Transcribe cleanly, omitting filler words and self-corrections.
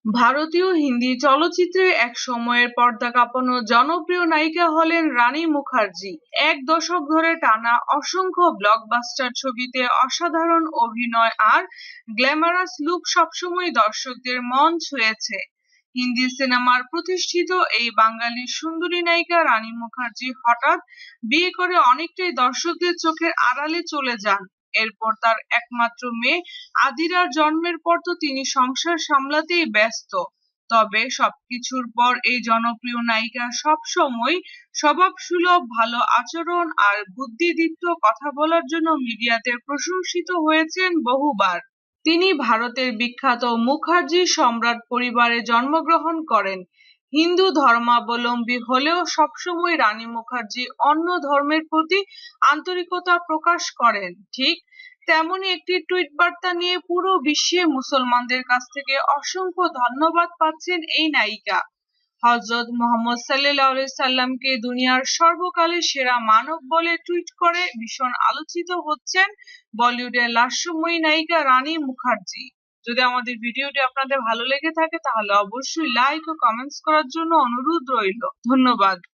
ভারতীয় হিন্দি চলচ্চিত্রে এক সময়ের পর্দা কাঁপানো জনপ্রিয় নায়িকা হলেন রানী মুখার্জি। এক দশক ধরে টানা অসংখ্য ব্লকবাস্টার ছবিতে অসাধারণ অভিনয় আর গ্ল্যামারাস লুক সবসময় দর্শকদের মন ছুঁয়েছে। হিন্দি সিনেমার প্রতিষ্ঠিত এই বাঙালি সুন্দরী নায়িকা রানী মুখার্জি হঠাৎ বিয়ে করে অনেকটাই দর্শকদের চোখের আড়ালে চলে যান। এরপর তার একমাত্র মেয়ে আদিরার জন্মের পর তো তিনি সংসার সামলাতেই ব্যস্ত। তবে সবকিছুর পর এই জনপ্রিয় নায়িকা সবসময় স্বভাবসুলভ, ভালো আচরণ আর বুদ্ধিদীপ্ত কথা বলার জন্য মিডিয়াতে প্রশংসিত হয়েছেন বহুবার। তিনি ভারতের বিখ্যাত মুখার্জি সম্রাট পরিবারে জন্মগ্রহণ করেন। হিন্দু ধর্মাবলম্বী হলেও সবসময় রানী মুখার্জি অন্য ধর্মের প্রতি আন্তরিকতা প্রকাশ করেন। ঠিক তেমনই একটি টুইট বার্তা নিয়ে পুরো বিশ্বে মুসলমানদের কাছ থেকে অসংখ্য ধন্যবাদ পাচ্ছেন এই নায়িকা। হযরত মুহাম্মদ সাল্লাল্লাহু আলাইহি সাল্লামকে দুনিয়ার সর্বকালের সেরা মানব বলে টুইট করে ভীষণ আলোচিত হচ্ছেন বলিউডের লাস্যময়ী নায়িকা রানী মুখার্জি। যদি আমাদের ভিডিওটি আপনাদের ভালো লেগে থাকে তাহলে অবশ্যই লাইক ও কমেন্টস করার জন্য অনুরোধ রইল। ধন্যবাদ।